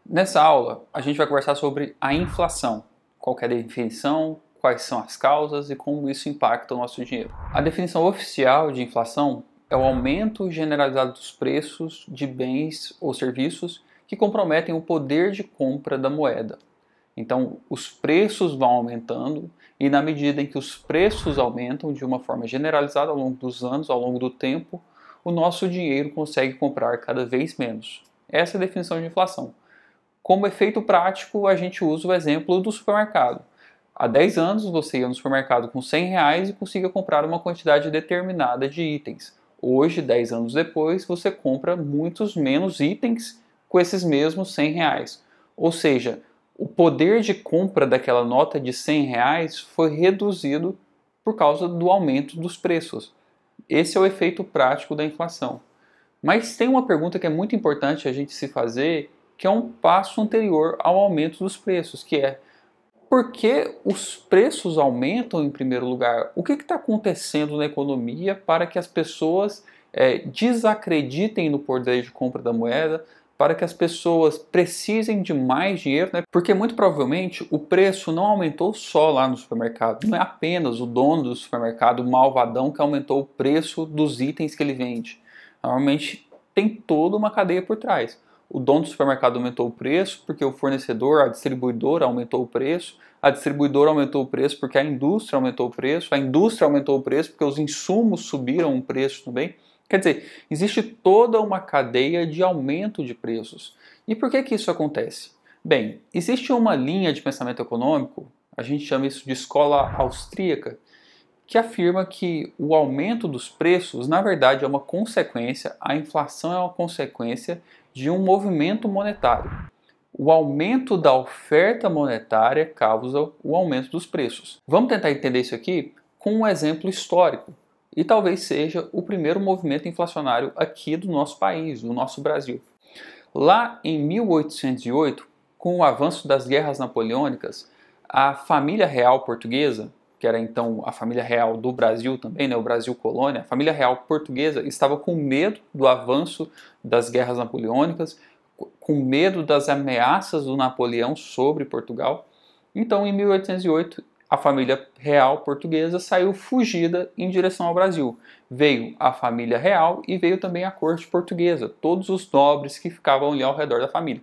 Nessa aula, a gente vai conversar sobre a inflação. Qual que é a definição, quais são as causas e como isso impacta o nosso dinheiro. A definição oficial de inflação é o aumento generalizado dos preços de bens ou serviços que comprometem o poder de compra da moeda. Então, os preços vão aumentando e na medida em que os preços aumentam de uma forma generalizada ao longo dos anos, ao longo do tempo, o nosso dinheiro consegue comprar cada vez menos. Essa é a definição de inflação. Como efeito prático, a gente usa o exemplo do supermercado. Há 10 anos você ia no supermercado com R$ 100 e conseguia comprar uma quantidade determinada de itens. Hoje, 10 anos depois, você compra muitos menos itens com esses mesmos R$ 100. Ou seja, o poder de compra daquela nota de R$ 100 foi reduzido por causa do aumento dos preços. Esse é o efeito prático da inflação. Mas tem uma pergunta que é muito importante a gente se fazer, que é um passo anterior ao aumento dos preços, que é: por que os preços aumentam em primeiro lugar? O que está acontecendo na economia para que as pessoas desacreditem no poder de compra da moeda, para que as pessoas precisem de mais dinheiro, né? Porque muito provavelmente o preço não aumentou só lá no supermercado. Não é apenas o dono do supermercado, o malvadão, que aumentou o preço dos itens que ele vende. Normalmente tem toda uma cadeia por trás. O dono do supermercado aumentou o preço porque o fornecedor, a distribuidora aumentou o preço, a distribuidora aumentou o preço porque a indústria aumentou o preço, a indústria aumentou o preço porque os insumos subiram o preço também. Quer dizer, existe toda uma cadeia de aumento de preços. E por que isso acontece? Bem, existe uma linha de pensamento econômico, a gente chama isso de escola austríaca, que afirma que o aumento dos preços, na verdade, é uma consequência, a inflação é uma consequência de um movimento monetário. O aumento da oferta monetária causa o aumento dos preços. Vamos tentar entender isso aqui com um exemplo histórico. E talvez seja o primeiro movimento inflacionário aqui do nosso país, do nosso Brasil. Lá em 1808, com o avanço das guerras napoleônicas, a família real portuguesa, que era então a família real do Brasil também, né, o Brasil colônia, a família real portuguesa estava com medo do avanço das guerras napoleônicas, com medo das ameaças do Napoleão sobre Portugal. Então, em 1808, a família real portuguesa saiu fugida em direção ao Brasil. Veio a família real e veio também a corte portuguesa, todos os nobres que ficavam ali ao redor da família.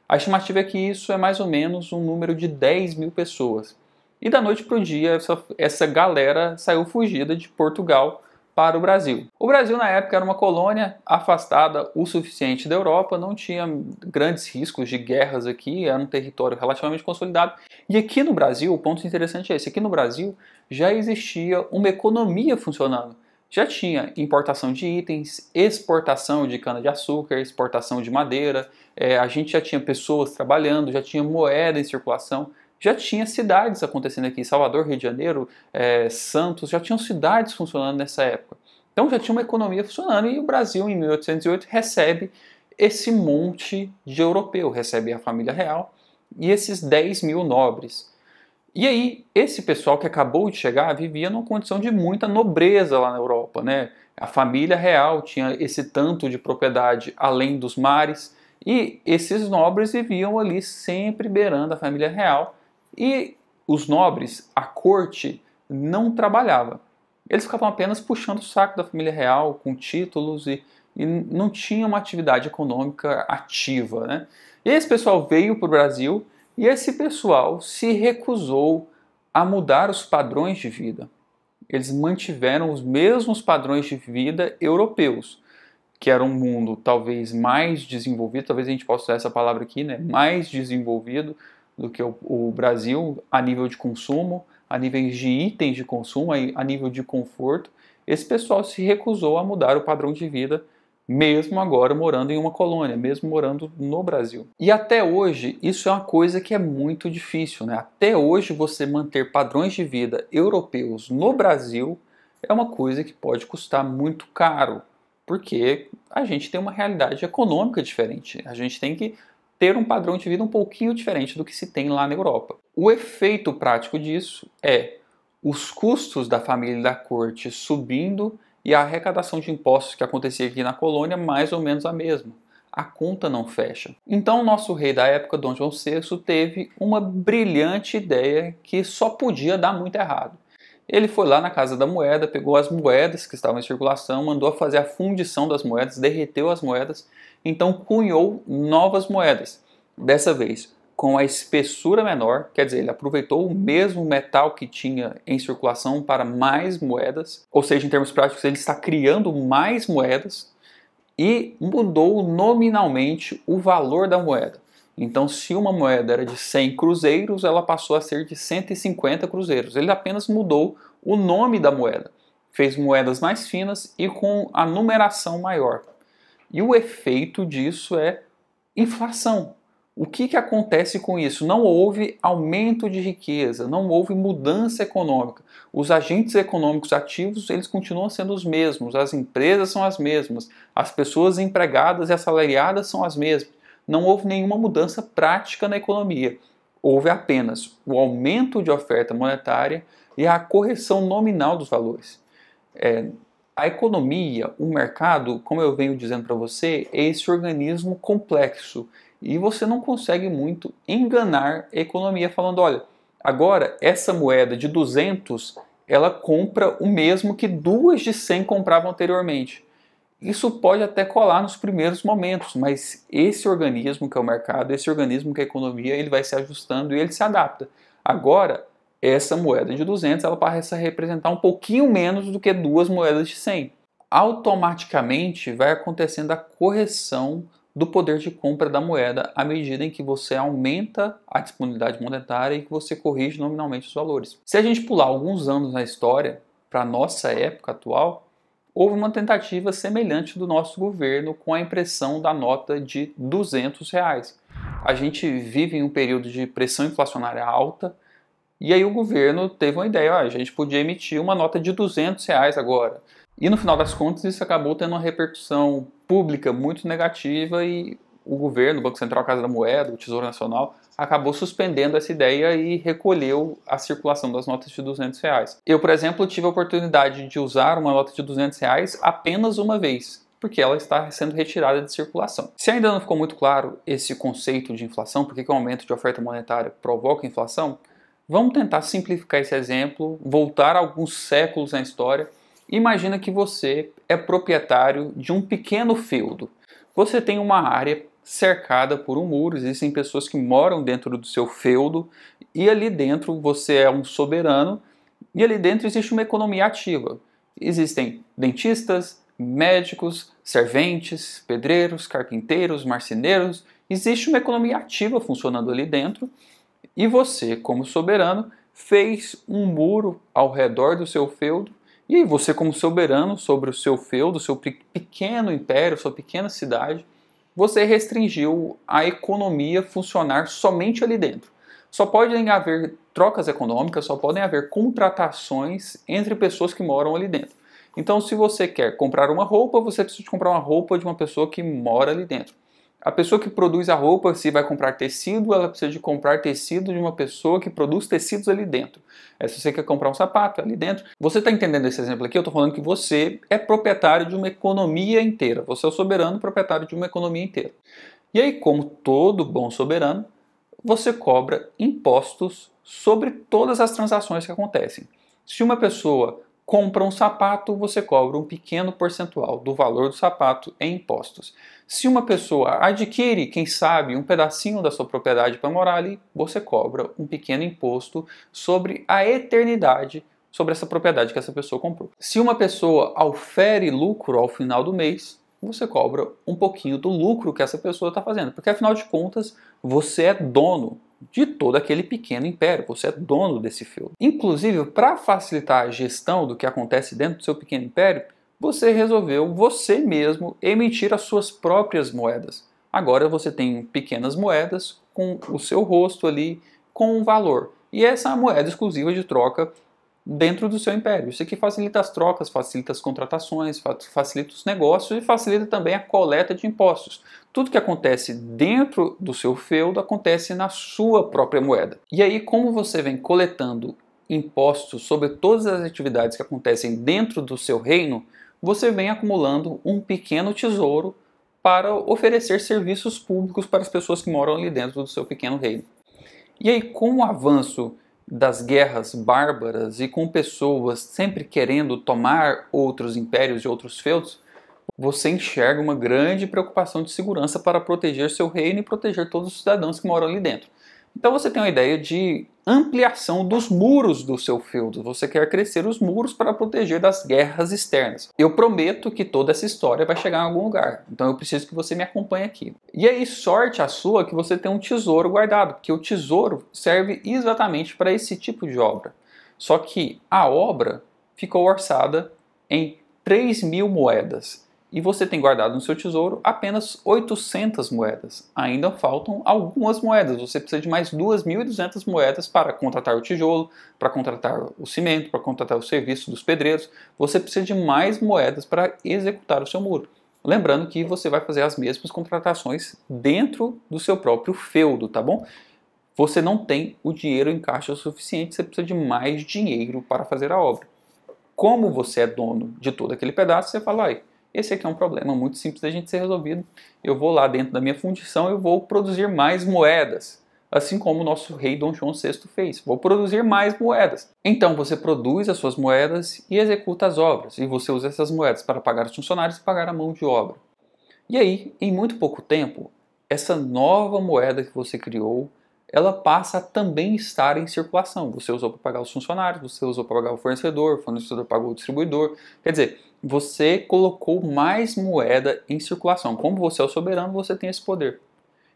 A estimativa é que isso é mais ou menos um número de 10 mil pessoas. E da noite para o dia, essa galera saiu fugida de Portugal para o Brasil. O Brasil, na época, era uma colônia afastada o suficiente da Europa, não tinha grandes riscos de guerras aqui, era um território relativamente consolidado. E aqui no Brasil, o ponto interessante é esse, aqui no Brasil já existia uma economia funcionando. Já tinha importação de itens, exportação de cana-de-açúcar, exportação de madeira, a gente já tinha pessoas trabalhando, já tinha moeda em circulação, já tinha cidades acontecendo aqui, Salvador, Rio de Janeiro, Santos, já tinham cidades funcionando nessa época. Então já tinha uma economia funcionando e o Brasil, em 1808, recebe esse monte de europeu, recebe a família real e esses 10 mil nobres. E aí, esse pessoal que acabou de chegar vivia numa condição de muita nobreza lá na Europa, né? A família real tinha esse tanto de propriedade além dos mares e esses nobres viviam ali sempre beirando a família real. E os nobres, a corte, não trabalhava. Eles ficavam apenas puxando o saco da família real com títulos e não tinha uma atividade econômica ativa, né? E esse pessoal veio para o Brasil e esse pessoal se recusou a mudar os padrões de vida. Eles mantiveram os mesmos padrões de vida europeus, que era um mundo talvez mais desenvolvido, talvez a gente possa usar essa palavra aqui, né? Mais desenvolvido do que o Brasil a nível de consumo, a nível de itens de consumo, a nível de conforto. Esse pessoal se recusou a mudar o padrão de vida, mesmo agora morando em uma colônia, mesmo morando no Brasil. E até hoje, isso é uma coisa que é muito difícil, né? Até hoje, você manter padrões de vida europeus no Brasil é uma coisa que pode custar muito caro, porque a gente tem uma realidade econômica diferente. A gente tem que ter um padrão de vida um pouquinho diferente do que se tem lá na Europa. O efeito prático disso é os custos da família e da corte subindo e a arrecadação de impostos que acontecia aqui na colônia mais ou menos a mesma. a conta não fecha. Então o nosso rei da época, Dom João VI, teve uma brilhante ideia que só podia dar muito errado. Ele foi lá na Casa da Moeda, pegou as moedas que estavam em circulação, mandou fazer a fundição das moedas, derreteu as moedas, então cunhou novas moedas. Dessa vez com a espessura menor, quer dizer, ele aproveitou o mesmo metal que tinha em circulação para mais moedas, ou seja, em termos práticos, ele está criando mais moedas e mudou nominalmente o valor da moeda. Então, se uma moeda era de 100 cruzeiros, ela passou a ser de 150 cruzeiros. Ele apenas mudou o nome da moeda, fez moedas mais finas e com a numeração maior. E o efeito disso é inflação. O que acontece com isso? Não houve aumento de riqueza, não houve mudança econômica. Os agentes econômicos ativos, eles continuam sendo os mesmos, as empresas são as mesmas, as pessoas empregadas e assalariadas são as mesmas. Não houve nenhuma mudança prática na economia. Houve apenas o aumento de oferta monetária e a correção nominal dos valores. A economia, o mercado, como eu venho dizendo para você, é esse organismo complexo. E você não consegue muito enganar a economia falando, olha, agora essa moeda de 200, ela compra o mesmo que duas de 100 compravam anteriormente. Isso pode até colar nos primeiros momentos, mas esse organismo que é o mercado, esse organismo que é a economia, ele vai se ajustando e ele se adapta. Agora, essa moeda de 200, ela parece representar um pouquinho menos do que duas moedas de 100. Automaticamente vai acontecendo a correção do poder de compra da moeda à medida em que você aumenta a disponibilidade monetária e que você corrige nominalmente os valores. Se a gente pular alguns anos na história, para a nossa época atual, houve uma tentativa semelhante do nosso governo com a impressão da nota de R$ 200. A gente vive em um período de pressão inflacionária alta e aí o governo teve uma ideia, a gente podia emitir uma nota de R$ 200 agora. E no final das contas isso acabou tendo uma repercussão pública muito negativa e o governo, o Banco Central, a Casa da Moeda, o Tesouro Nacional, acabou suspendendo essa ideia e recolheu a circulação das notas de R$ 200. Eu, por exemplo, tive a oportunidade de usar uma nota de R$ 200 apenas uma vez, porque ela está sendo retirada de circulação. Se ainda não ficou muito claro esse conceito de inflação, por que o aumento de oferta monetária provoca inflação, vamos tentar simplificar esse exemplo, voltar alguns séculos na história. Imagina que você é proprietário de um pequeno feudo. Você tem uma área cercada por um muro, existem pessoas que moram dentro do seu feudo e ali dentro você é um soberano e ali dentro existe uma economia ativa. Existem dentistas, médicos, serventes, pedreiros, carpinteiros, marceneiros. Existe uma economia ativa funcionando ali dentro e você, como soberano, fez um muro ao redor do seu feudo. E aí você, como soberano sobre o seu feudo, seu pequeno império, sua pequena cidade, você restringiu a economia funcionar somente ali dentro. Só podem haver trocas econômicas, só podem haver contratações entre pessoas que moram ali dentro. Então, se você quer comprar uma roupa, você precisa comprar uma roupa de uma pessoa que mora ali dentro. A pessoa que produz a roupa, se vai comprar tecido, ela precisa de comprar tecido de uma pessoa que produz tecidos ali dentro. Se você quer comprar um sapato, ali dentro. Você está entendendo esse exemplo aqui? Eu estou falando que você é proprietário de uma economia inteira. Você é o soberano proprietário de uma economia inteira. E aí, como todo bom soberano, você cobra impostos sobre todas as transações que acontecem. Se uma pessoa compra um sapato, você cobra um pequeno percentual do valor do sapato em impostos. Se uma pessoa adquire, quem sabe, um pedacinho da sua propriedade para morar ali, você cobra um pequeno imposto sobre a eternidade sobre essa propriedade que essa pessoa comprou. Se uma pessoa aufere lucro ao final do mês, você cobra um pouquinho do lucro que essa pessoa está fazendo, porque afinal de contas, você é dono de todo aquele pequeno império, você é dono desse feudo. Inclusive, para facilitar a gestão do que acontece dentro do seu pequeno império, você resolveu você mesmo emitir as suas próprias moedas. Agora você tem pequenas moedas com o seu rosto ali, com um valor. E essa é a moeda exclusiva de troca dentro do seu império. Isso aqui facilita as trocas, facilita as contratações, facilita os negócios e facilita também a coleta de impostos. Tudo que acontece dentro do seu feudo acontece na sua própria moeda. E aí, como você vem coletando impostos sobre todas as atividades que acontecem dentro do seu reino, você vem acumulando um pequeno tesouro para oferecer serviços públicos para as pessoas que moram ali dentro do seu pequeno reino. E aí, com o avanço das guerras bárbaras e com pessoas sempre querendo tomar outros impérios e outros feudos, você enxerga uma grande preocupação de segurança para proteger seu reino e proteger todos os cidadãos que moram ali dentro. Então você tem uma ideia de ampliação dos muros do seu feudo. Você quer crescer os muros para proteger das guerras externas. Eu prometo que toda essa história vai chegar em algum lugar. Então eu preciso que você me acompanhe aqui. E aí, sorte a sua que você tem um tesouro guardado, porque o tesouro serve exatamente para esse tipo de obra. Só que a obra ficou orçada em 3.000 moedas. E você tem guardado no seu tesouro apenas 800 moedas. Ainda faltam algumas moedas. Você precisa de mais 2.200 moedas para contratar o tijolo, para contratar o cimento, para contratar o serviço dos pedreiros. Você precisa de mais moedas para executar o seu muro. Lembrando que você vai fazer as mesmas contratações dentro do seu próprio feudo, tá bom? Você não tem o dinheiro em caixa o suficiente, você precisa de mais dinheiro para fazer a obra. Como você é dono de todo aquele pedaço, você fala, aí, esse aqui é um problema muito simples da gente ser resolvido. Eu vou lá dentro da minha fundição e vou produzir mais moedas. Assim como o nosso rei Dom João VI fez. Vou produzir mais moedas. Então você produz as suas moedas e executa as obras. E você usa essas moedas para pagar os funcionários e pagar a mão de obra. E aí, em muito pouco tempo, essa nova moeda que você criou, ela passa a também estar em circulação. Você usou para pagar os funcionários, você usou para pagar o fornecedor pagou o distribuidor. Quer dizer, você colocou mais moeda em circulação. Como você é o soberano, você tem esse poder.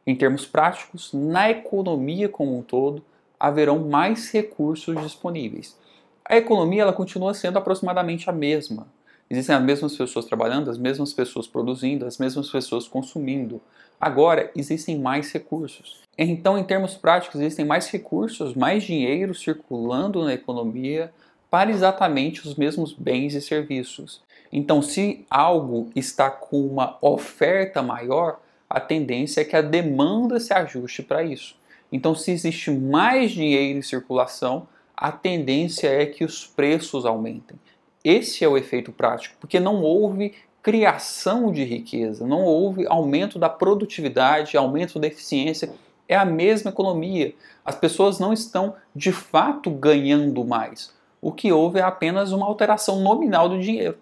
Em termos práticos, na economia como um todo, haverão mais recursos disponíveis. A economia ela continua sendo aproximadamente a mesma. Existem as mesmas pessoas trabalhando, as mesmas pessoas produzindo, as mesmas pessoas consumindo. Agora, existem mais recursos. Então, em termos práticos, existem mais recursos, mais dinheiro circulando na economia para exatamente os mesmos bens e serviços. Então, se algo está com uma oferta maior, a tendência é que a demanda se ajuste para isso. Então, se existe mais dinheiro em circulação, a tendência é que os preços aumentem. Esse é o efeito prático, porque não houve criação de riqueza, não houve aumento da produtividade, aumento da eficiência. É a mesma economia. As pessoas não estão de fato ganhando mais. O que houve é apenas uma alteração nominal do dinheiro.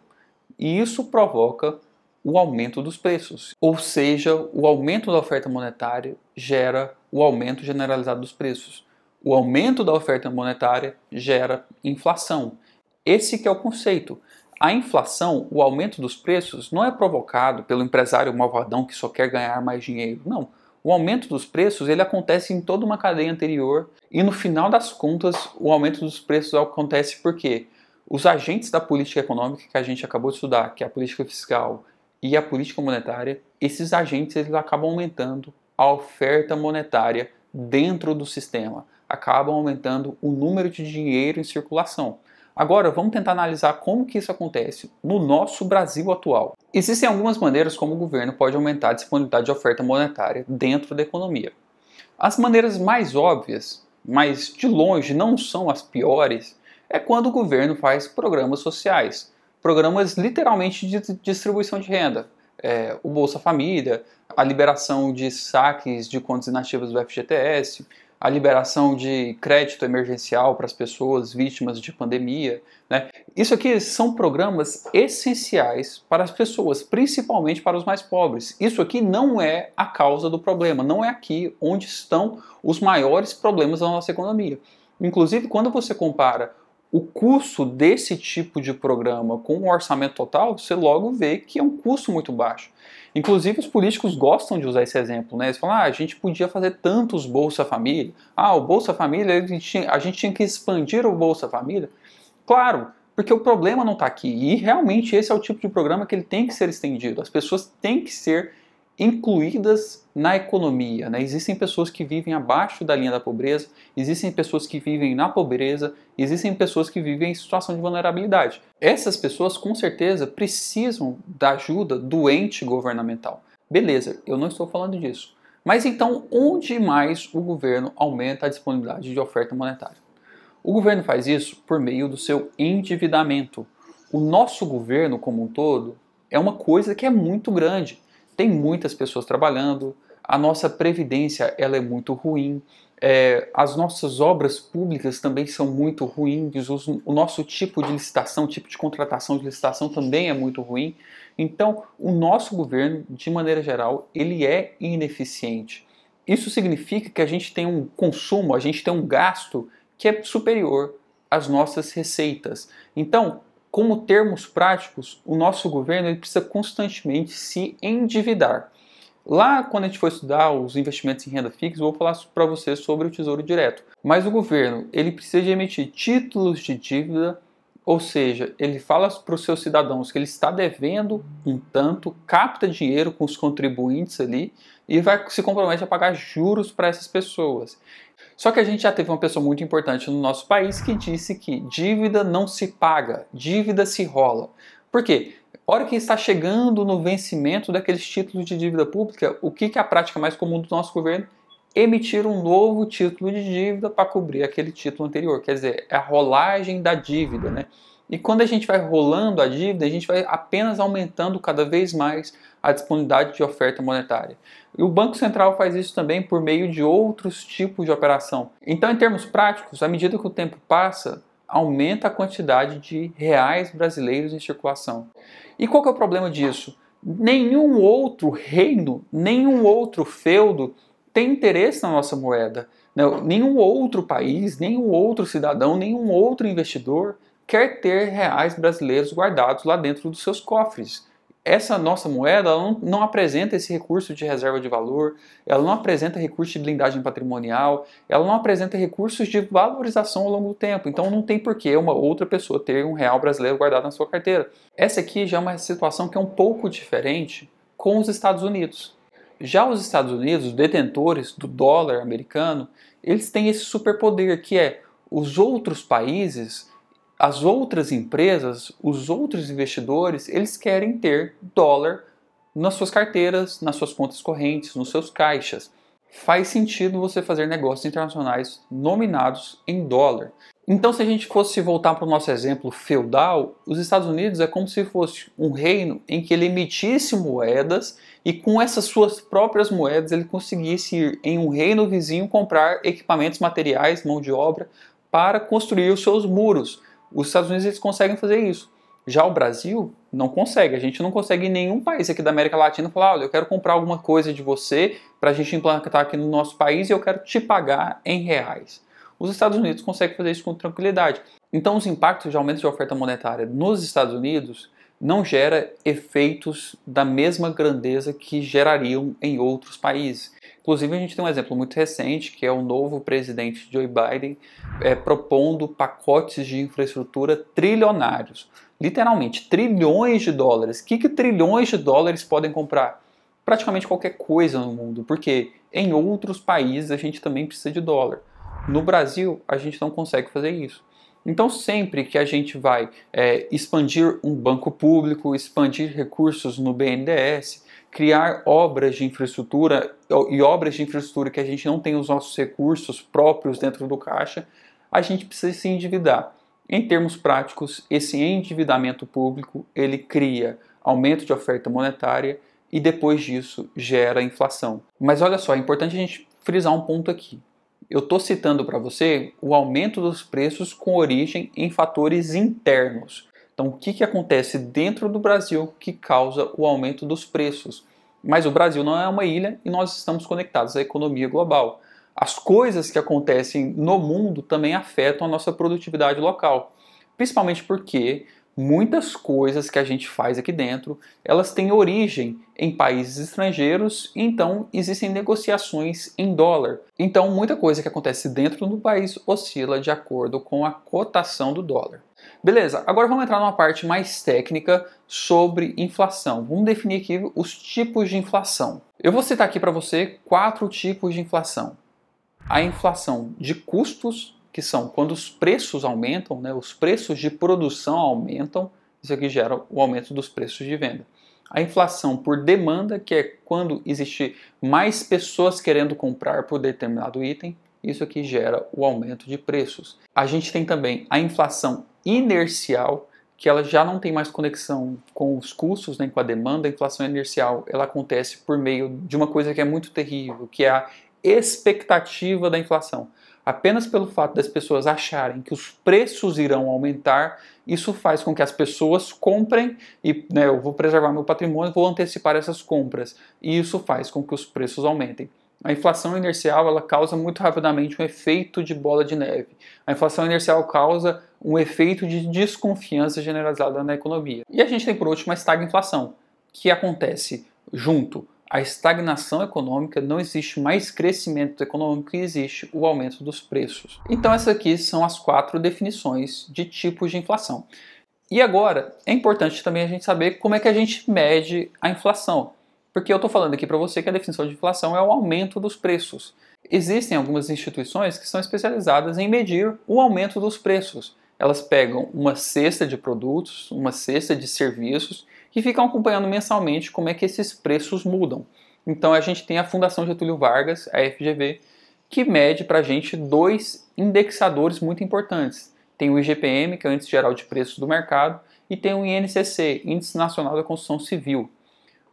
E isso provoca o aumento dos preços. Ou seja, o aumento da oferta monetária gera o aumento generalizado dos preços. O aumento da oferta monetária gera inflação. Esse que é o conceito. A inflação, o aumento dos preços, não é provocado pelo empresário malvadão que só quer ganhar mais dinheiro. Não. O aumento dos preços ele acontece em toda uma cadeia anterior e no final das contas o aumento dos preços acontece porque os agentes da política econômica que a gente acabou de estudar, que é a política fiscal e a política monetária, esses agentes eles acabam aumentando a oferta monetária dentro do sistema, acabam aumentando o número de dinheiro em circulação. Agora, vamos tentar analisar como que isso acontece no nosso Brasil atual. Existem algumas maneiras como o governo pode aumentar a disponibilidade de oferta monetária dentro da economia. As maneiras mais óbvias, mas de longe não são as piores, é quando o governo faz programas sociais. Programas literalmente de distribuição de renda. O Bolsa Família, a liberação de saques de contas inativas do FGTS, a liberação de crédito emergencial para as pessoas vítimas de pandemia, né? Isso aqui são programas essenciais para as pessoas, principalmente para os mais pobres. Isso aqui não é a causa do problema, não é aqui onde estão os maiores problemas da nossa economia. Inclusive, quando você compara o custo desse tipo de programa com o orçamento total, você logo vê que é um custo muito baixo. Inclusive, os políticos gostam de usar esse exemplo, né? Eles falam, a gente podia fazer tantos Bolsa Família. O Bolsa Família, a gente tinha que expandir o Bolsa Família. Claro, porque o problema não está aqui. E realmente esse é o tipo de programa que ele tem que ser estendido. As pessoas têm que ser incluídas na economia, né? Existem pessoas que vivem abaixo da linha da pobreza, existem pessoas que vivem na pobreza, existem pessoas que vivem em situação de vulnerabilidade. Essas pessoas com certeza precisam da ajuda do ente governamental. Beleza, eu não estou falando disso. Mas então, onde mais o governo aumenta a disponibilidade de oferta monetária? O governo faz isso por meio do seu endividamento. O nosso governo como um todo é uma coisa que é muito grande. tem muitas pessoas trabalhando, a nossa previdência ela é muito ruim, as nossas obras públicas também são muito ruins, o nosso tipo de licitação, tipo de contratação de licitação também é muito ruim. Então, o nosso governo, de maneira geral, ele é ineficiente. Isso significa que a gente tem um consumo, a gente tem um gasto que é superior às nossas receitas. Então, como termos práticos, o nosso governo ele precisa constantemente se endividar. Lá, quando a gente for estudar os investimentos em renda fixa, eu vou falar para você sobre o Tesouro Direto. Mas o governo, ele precisa de emitir títulos de dívida, ou seja, ele fala para os seus cidadãos que ele está devendo um tanto, capta dinheiro com os contribuintes ali e vai se compromete a pagar juros para essas pessoas. Só que a gente já teve uma pessoa muito importante no nosso país que disse que dívida não se paga, dívida se rola. Por quê? A hora que está chegando no vencimento daqueles títulos de dívida pública, o que é a prática mais comum do nosso governo? Emitir um novo título de dívida para cobrir aquele título anterior. Quer dizer, é a rolagem da dívida, né? E quando a gente vai rolando a dívida, a gente vai apenas aumentando cada vez mais a disponibilidade de oferta monetária. E o Banco Central faz isso também por meio de outros tipos de operação. Então, em termos práticos, à medida que o tempo passa, aumenta a quantidade de reais brasileiros em circulação. E qual que é o problema disso? Nenhum outro reino, nenhum outro feudo tem interesse na nossa moeda. Nenhum outro país, nenhum outro cidadão, nenhum outro investidor quer ter reais brasileiros guardados lá dentro dos seus cofres. Essa nossa moeda ela não apresenta esse recurso de reserva de valor, ela não apresenta recurso de blindagem patrimonial, ela não apresenta recursos de valorização ao longo do tempo. Então não tem por que uma outra pessoa ter um real brasileiro guardado na sua carteira. Essa aqui já é uma situação que é um pouco diferente com os Estados Unidos. Já os Estados Unidos, os detentores do dólar americano, eles têm esse superpoder que é os outros países, as outras empresas, os outros investidores, eles querem ter dólar nas suas carteiras, nas suas contas correntes, nos seus caixas. Faz sentido você fazer negócios internacionais nominados em dólar. Então, se a gente fosse voltar para o nosso exemplo feudal, os Estados Unidos é como se fosse um reino em que ele emitisse moedas e com essas suas próprias moedas ele conseguisse ir em um reino vizinho comprar equipamentos, materiais, mão de obra para construir os seus muros. Os Estados Unidos eles conseguem fazer isso. Já o Brasil não consegue. A gente não consegue em nenhum país aqui da América Latina falar, olha, eu quero comprar alguma coisa de você para a gente implantar aqui no nosso país e eu quero te pagar em reais. Os Estados Unidos conseguem fazer isso com tranquilidade. Então os impactos de aumento de oferta monetária nos Estados Unidos não gera efeitos da mesma grandeza que gerariam em outros países. Inclusive a gente tem um exemplo muito recente, que é o novo presidente Joe Biden propondo pacotes de infraestrutura trilionários. Literalmente, trilhões de dólares. O que trilhões de dólares podem comprar? Praticamente qualquer coisa no mundo, porque em outros países a gente também precisa de dólar. No Brasil, a gente não consegue fazer isso. Então, sempre que a gente vai expandir um banco público, expandir recursos no BNDES, criar obras de infraestrutura e obras de infraestrutura que a gente não tem os nossos recursos próprios dentro do caixa, a gente precisa se endividar. Em termos práticos, esse endividamento público, ele cria aumento de oferta monetária e depois disso gera inflação. Mas olha só, é importante a gente frisar um ponto aqui. Eu estou citando para você o aumento dos preços com origem em fatores internos. Então, o que acontece dentro do Brasil que causa o aumento dos preços? Mas o Brasil não é uma ilha e nós estamos conectados à economia global. As coisas que acontecem no mundo também afetam a nossa produtividade local. Principalmente porque muitas coisas que a gente faz aqui dentro, elas têm origem em países estrangeiros, então existem negociações em dólar. Então muita coisa que acontece dentro do país oscila de acordo com a cotação do dólar. Beleza, agora vamos entrar numa parte mais técnica sobre inflação. Vamos definir aqui os tipos de inflação. Eu vou citar aqui para você 4 tipos de inflação. A inflação de custos, que são quando os preços aumentam, né, os preços de produção aumentam, isso aqui gera o aumento dos preços de venda. A inflação por demanda, que é quando existe mais pessoas querendo comprar por determinado item, isso aqui gera o aumento de preços. A gente tem também a inflação inercial, que ela já não tem mais conexão com os custos, nem com a demanda. A inflação inercial, ela acontece por meio de uma coisa que é muito terrível, que é a expectativa da inflação. Apenas pelo fato das pessoas acharem que os preços irão aumentar, isso faz com que as pessoas comprem e, né, eu vou preservar meu patrimônio, vou antecipar essas compras. E isso faz com que os preços aumentem. A inflação inercial, ela causa muito rapidamente um efeito de bola de neve. A inflação inercial causa um efeito de desconfiança generalizada na economia. E a gente tem, por último, a estagflação, que acontece junto à estagnação econômica, não existe mais crescimento econômico e existe o aumento dos preços. Então essas aqui são as 4 definições de tipos de inflação. E agora, é importante também a gente saber como é que a gente mede a inflação. Porque eu estou falando aqui para você que a definição de inflação é o aumento dos preços. Existem algumas instituições que são especializadas em medir o aumento dos preços. Elas pegam uma cesta de produtos, uma cesta de serviços e ficam acompanhando mensalmente como é que esses preços mudam. Então a gente tem a Fundação Getúlio Vargas, a FGV, que mede para a gente 2 indexadores muito importantes. Tem o IGPM, que é o Índice Geral de Preços do Mercado, e tem o INCC, Índice Nacional da Construção Civil.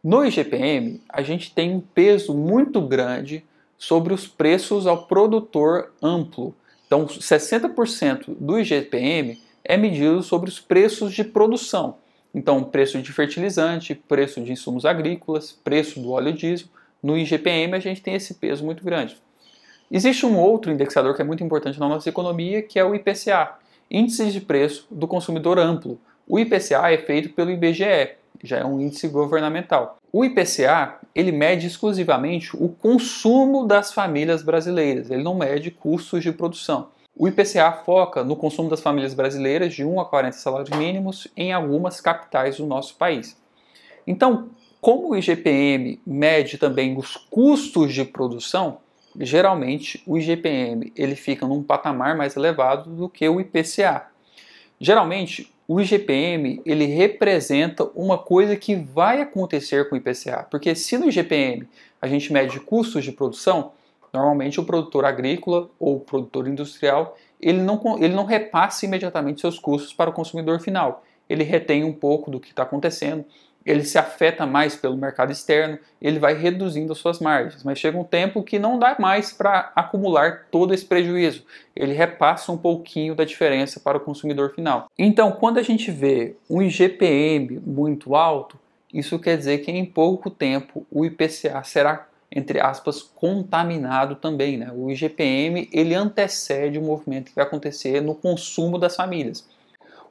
No IGPM, a gente tem um peso muito grande sobre os preços ao produtor amplo. Então, 60% do IGPM é medido sobre os preços de produção. Então, preço de fertilizante, preço de insumos agrícolas, preço do óleo diesel. No IGPM, a gente tem esse peso muito grande. Existe um outro indexador que é muito importante na nossa economia, que é o IPCA, Índice de Preço do Consumidor Amplo. O IPCA é feito pelo IBGE, já é um índice governamental. O IPCA, ele mede exclusivamente o consumo das famílias brasileiras, ele não mede custos de produção. O IPCA foca no consumo das famílias brasileiras de 1 a 40 salários mínimos em algumas capitais do nosso país. Então, como o IGPM mede também os custos de produção, geralmente o IGPM ele fica num patamar mais elevado do que o IPCA. Geralmente, o IGPM ele representa uma coisa que vai acontecer com o IPCA, porque se no IGPM a gente mede custos de produção, normalmente o produtor agrícola ou o produtor industrial ele não repassa imediatamente seus custos para o consumidor final. Ele retém um pouco do que está acontecendo, ele se afeta mais pelo mercado externo, ele vai reduzindo as suas margens, mas chega um tempo que não dá mais para acumular todo esse prejuízo, ele repassa um pouquinho da diferença para o consumidor final. Então, quando a gente vê um IGPM muito alto, isso quer dizer que em pouco tempo o IPCA será, entre aspas, contaminado também, né? O IGPM ele antecede o movimento que vai acontecer no consumo das famílias.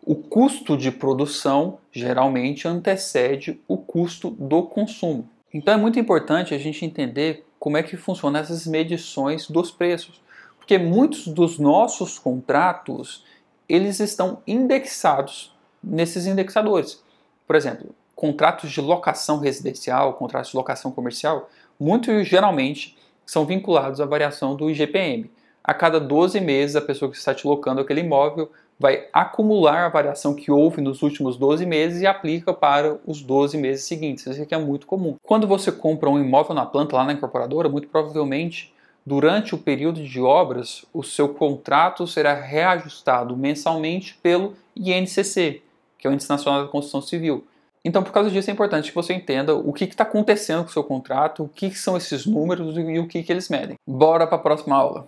O custo de produção geralmente antecede o custo do consumo. Então é muito importante a gente entender como é que funcionam essas medições dos preços, porque muitos dos nossos contratos eles estão indexados nesses indexadores. Por exemplo, contratos de locação residencial, contratos de locação comercial, muito geralmente são vinculados à variação do IGPM. A cada 12 meses, a pessoa que está te locando aquele imóvel vai acumular a variação que houve nos últimos 12 meses e aplica para os 12 meses seguintes. Isso aqui é muito comum. Quando você compra um imóvel na planta, lá na incorporadora, muito provavelmente, durante o período de obras, o seu contrato será reajustado mensalmente pelo INCC, que é o Índice Nacional da Construção Civil. Então, por causa disso, é importante que você entenda o que está acontecendo com o seu contrato, o que são esses números e o que eles medem. Bora para a próxima aula.